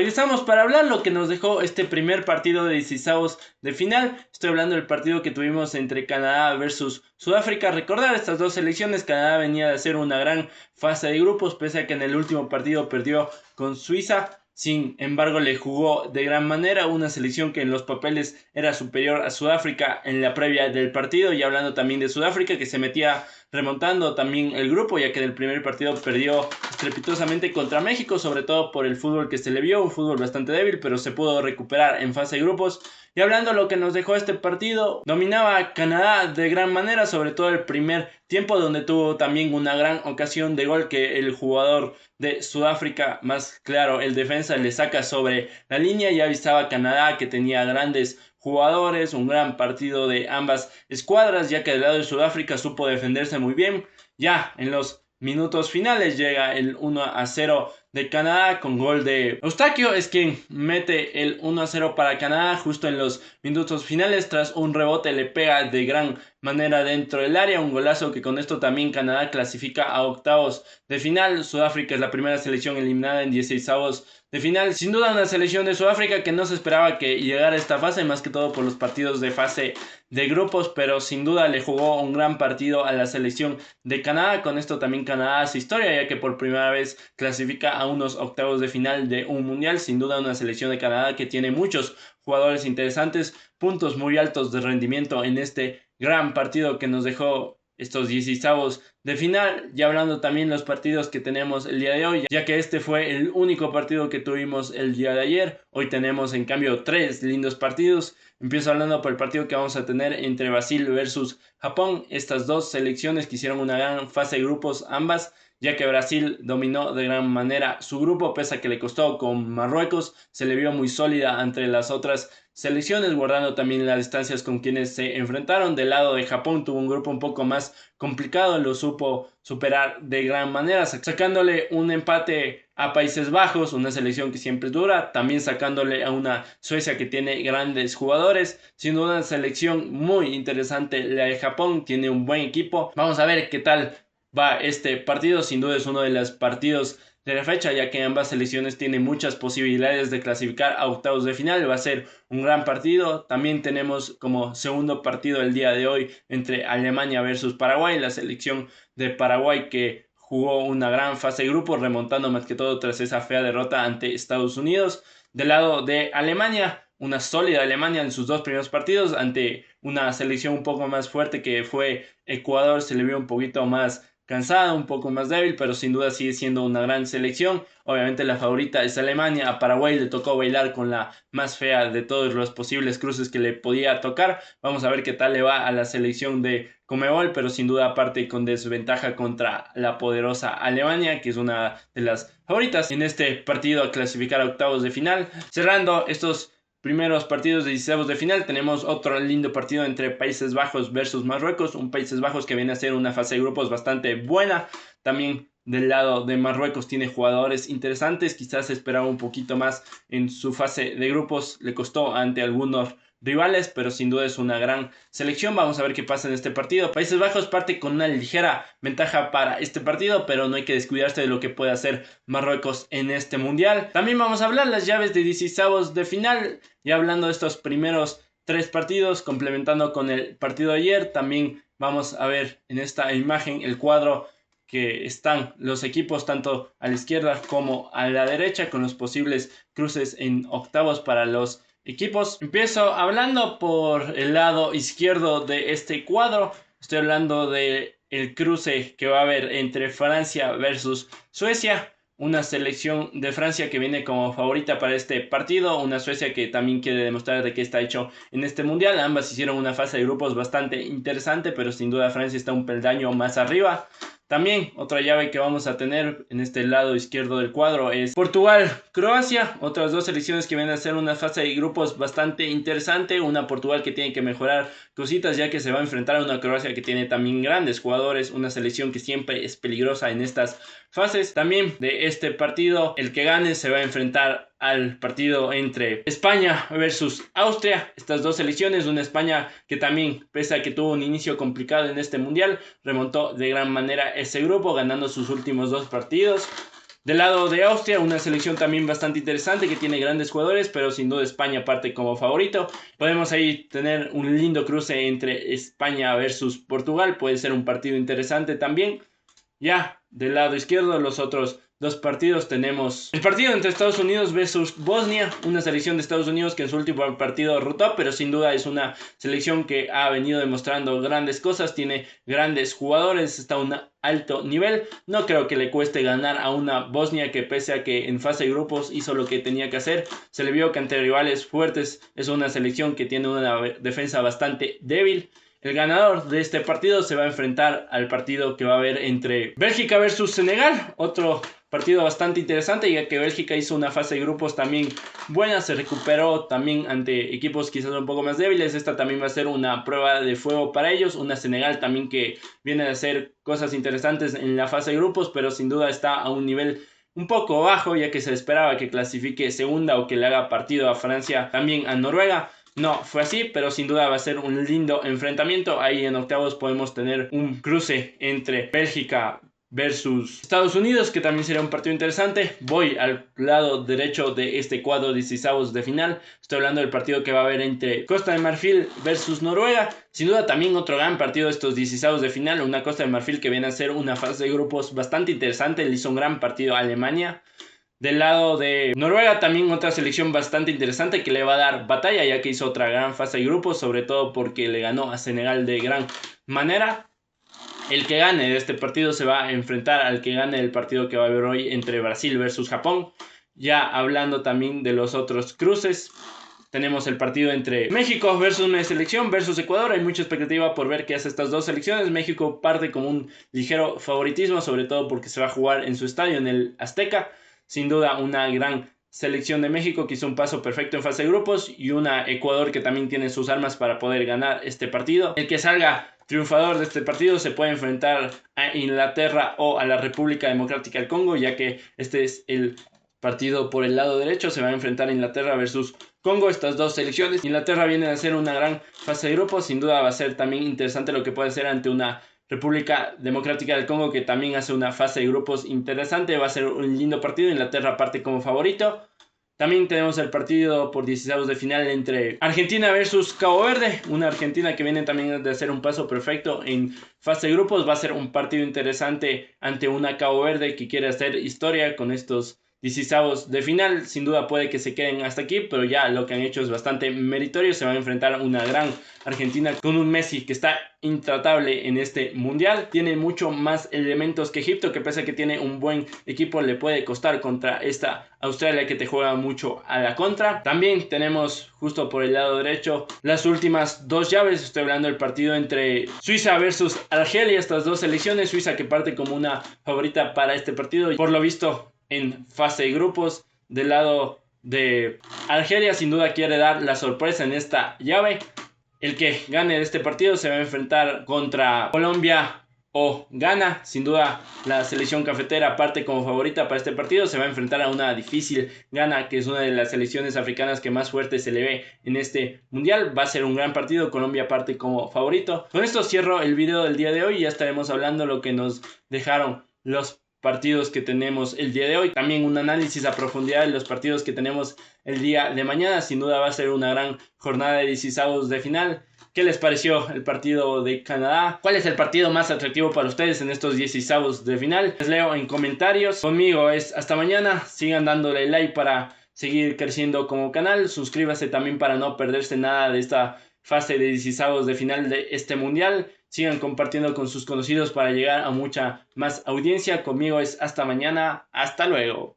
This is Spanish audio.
Regresamos para hablar lo que nos dejó este primer partido de 16avos de final. Estoy hablando del partido que tuvimos entre Canadá versus Sudáfrica. Recordar estas dos selecciones, Canadá venía de hacer una gran fase de grupos, pese a que en el último partido perdió con Suiza. Sin embargo, le jugó de gran manera, una selección que en los papeles era superior a Sudáfrica en la previa del partido, y hablando también de Sudáfrica, que se metía remontando también el grupo, ya que en el primer partido perdió estrepitosamente contra México, sobre todo por el fútbol que se le vio, un fútbol bastante débil, pero se pudo recuperar en fase de grupos. Y hablando de lo que nos dejó este partido, dominaba a Canadá de gran manera, sobre todo el primer tiempo, donde tuvo también una gran ocasión de gol que el jugador de Sudáfrica, más claro, el defensa, le saca sobre la línea. Y avisaba a Canadá que tenía grandes jugadores, un gran partido de ambas escuadras, ya que del lado de Sudáfrica supo defenderse muy bien. Ya en los minutos finales llega el 1-0 de Canadá con gol de Eustaquio, es quien mete el 1-0 para Canadá justo en los minutos finales. Tras un rebote le pega de gran manera dentro del área, un golazo que con esto también Canadá clasifica a octavos de final. Sudáfrica es la primera selección eliminada en 16avos de final. Sin duda una selección de Sudáfrica que no se esperaba que llegara a esta fase, más que todo por los partidos de fase de grupos, pero sin duda le jugó un gran partido a la selección de Canadá. Con esto también Canadá hace historia, ya que por primera vez clasifica a unos octavos de final de un mundial. Sin duda una selección de Canadá que tiene muchos jugadores interesantes, puntos muy altos de rendimiento en este gran partido que nos dejó estos 16avos de final. Ya hablando también los partidos que tenemos el día de hoy, ya que este fue el único partido que tuvimos el día de ayer. Hoy tenemos en cambio 3 lindos partidos. Empiezo hablando por el partido que vamos a tener entre Brasil versus Japón. Estas dos selecciones que hicieron una gran fase de grupos ambas, ya que Brasil dominó de gran manera su grupo, pese a que le costó con Marruecos. Se le vio muy sólida entre las otras selecciones, guardando también las distancias con quienes se enfrentaron. Del lado de Japón tuvo un grupo un poco más complicado, lo supo superar de gran manera, sacándole un empate a Países Bajos, una selección que siempre dura, también sacándole a una Suecia que tiene grandes jugadores. Sin duda una selección muy interesante la de Japón, tiene un buen equipo. Vamos a ver qué tal va este partido. Sin duda es uno de los partidos de la fecha, ya que ambas selecciones tienen muchas posibilidades de clasificar a octavos de final. Va a ser un gran partido. También tenemos como segundo partido el día de hoy entre Alemania versus Paraguay, la selección de Paraguay que jugó una gran fase de grupo, remontando más que todo tras esa fea derrota ante Estados Unidos. Del lado de Alemania, una sólida Alemania en sus dos primeros partidos ante una selección un poco más fuerte que fue Ecuador. Se le vio un poquito más cansada, un poco más débil, pero sin duda sigue siendo una gran selección. Obviamente la favorita es Alemania. A Paraguay le tocó bailar con la más fea de todos los posibles cruces que le podía tocar. Vamos a ver qué tal le va a la selección de Conmebol, pero sin duda parte con desventaja contra la poderosa Alemania, que es una de las favoritas en este partido a clasificar a octavos de final. Cerrando estos primeros partidos de 16avos de final, tenemos otro lindo partido entre Países Bajos versus Marruecos, un Países Bajos que viene a ser una fase de grupos bastante buena. También del lado de Marruecos tiene jugadores interesantes, quizás esperaba un poquito más en su fase de grupos, le costó ante algunos rivales, pero sin duda es una gran selección. Vamos a ver qué pasa en este partido. Países Bajos parte con una ligera ventaja para este partido, pero no hay que descuidarse de lo que puede hacer Marruecos en este mundial. También vamos a hablar las llaves de 16avos de final, ya hablando de estos primeros 3 partidos, complementando con el partido de ayer. También vamos a ver en esta imagen el cuadro que están los equipos tanto a la izquierda como a la derecha, con los posibles cruces en octavos para los equipos. Empiezo hablando por el lado izquierdo de este cuadro. Estoy hablando de el cruce que va a haber entre Francia versus Suecia, una selección de Francia que viene como favorita para este partido, una Suecia que también quiere demostrar de qué está hecho en este mundial. Ambas hicieron una fase de grupos bastante interesante, pero sin duda Francia está un peldaño más arriba. También otra llave que vamos a tener en este lado izquierdo del cuadro es Portugal-Croacia, otras dos selecciones que vienen a hacer una fase de grupos bastante interesante. Una Portugal que tiene que mejorar cositas, ya que se va a enfrentar a una Croacia que tiene también grandes jugadores, una selección que siempre es peligrosa en estas fases. También de este partido, el que gane se va a enfrentar al partido entre España versus Austria. Estas dos selecciones, una España que también, pese a que tuvo un inicio complicado en este mundial, remontó de gran manera ese grupo, ganando sus últimos 2 partidos. Del lado de Austria, una selección también bastante interesante que tiene grandes jugadores, pero sin duda España parte como favorito. Podemos ahí tener un lindo cruce entre España versus Portugal, puede ser un partido interesante también. Ya, del lado izquierdo, los otros dos partidos tenemos el partido entre Estados Unidos versus Bosnia, una selección de Estados Unidos que en su último partido rotó, pero sin duda es una selección que ha venido demostrando grandes cosas, tiene grandes jugadores, está a un alto nivel. No creo que le cueste ganar a una Bosnia que, pese a que en fase de grupos hizo lo que tenía que hacer, se le vio que ante rivales fuertes es una selección que tiene una defensa bastante débil. El ganador de este partido se va a enfrentar al partido que va a haber entre Bélgica versus Senegal. Otro partido bastante interesante, ya que Bélgica hizo una fase de grupos también buena, se recuperó también ante equipos quizás un poco más débiles. Esta también va a ser una prueba de fuego para ellos. Una Senegal también que viene a hacer cosas interesantes en la fase de grupos, pero sin duda está a un nivel un poco bajo, ya que se esperaba que clasifique segunda o que le haga partido a Francia, también a Noruega. No fue así, pero sin duda va a ser un lindo enfrentamiento. Ahí en octavos podemos tener un cruce entre Bélgica versus Estados Unidos, que también será un partido interesante. Voy al lado derecho de este cuadro de 16avos de final. Estoy hablando del partido que va a haber entre Costa de Marfil versus Noruega. Sin duda también otro gran partido de estos 16avos de final. Una Costa de Marfil que viene a ser una fase de grupos bastante interesante. Le hizo un gran partido a Alemania. Del lado de Noruega también otra selección bastante interesante que le va a dar batalla, ya que hizo otra gran fase de grupos, sobre todo porque le ganó a Senegal de gran manera. El que gane de este partido se va a enfrentar al que gane el partido que va a haber hoy entre Brasil versus Japón. Ya hablando también de los otros cruces, tenemos el partido entre México versus una selección versus Ecuador. Hay mucha expectativa por ver qué hace estas dos selecciones. México parte con un ligero favoritismo, sobre todo porque se va a jugar en su estadio, en el Azteca. Sin duda una gran selección de México que hizo un paso perfecto en fase de grupos, y una Ecuador que también tiene sus armas para poder ganar este partido. El que salga triunfador de este partido se puede enfrentar a Inglaterra o a la República Democrática del Congo, ya que este es el partido por el lado derecho. Se va a enfrentar a Inglaterra versus Congo, estas dos selecciones. Inglaterra viene a hacer una gran fase de grupos, sin duda va a ser también interesante lo que puede ser ante una República Democrática del Congo que también hace una fase de grupos interesante. Va a ser un lindo partido. Inglaterra parte como favorito. También tenemos el partido por 16avos de final entre Argentina versus Cabo Verde. Una Argentina que viene también de hacer un paso perfecto en fase de grupos. Va a ser un partido interesante ante una Cabo Verde que quiere hacer historia con estos 16avos de final. Sin duda puede que se queden hasta aquí, pero ya lo que han hecho es bastante meritorio. Se van a enfrentar a una gran Argentina con un Messi que está intratable en este mundial. Tiene mucho más elementos que Egipto, que pese a que tiene un buen equipo le puede costar contra esta Australia que te juega mucho a la contra. También tenemos justo por el lado derecho las últimas dos llaves. Estoy hablando del partido entre Suiza versus Argelia. Estas dos selecciones, Suiza que parte como una favorita para este partido, por lo visto en fase de grupos. Del lado de Argelia sin duda quiere dar la sorpresa en esta llave. El que gane de este partido se va a enfrentar contra Colombia o Ghana. Sin duda la selección cafetera parte como favorita para este partido. Se va a enfrentar a una difícil Ghana, que es una de las selecciones africanas que más fuerte se le ve en este mundial. Va a ser un gran partido. Colombia parte como favorito. Con esto cierro el video del día de hoy. Ya estaremos hablando lo que nos dejaron los partidos que tenemos el día de hoy. También un análisis a profundidad de los partidos que tenemos el día de mañana. Sin duda va a ser una gran jornada de 16avos de final. ¿Qué les pareció el partido de Canadá? ¿Cuál es el partido más atractivo para ustedes en estos 16avos de final? Les leo en comentarios. Conmigo es hasta mañana. Sigan dándole like para seguir creciendo como canal. Suscríbase también para no perderse nada de esta fase de 16avos de final de este mundial. Sigan compartiendo con sus conocidos para llegar a mucha más audiencia. Conmigo es hasta mañana. Hasta luego.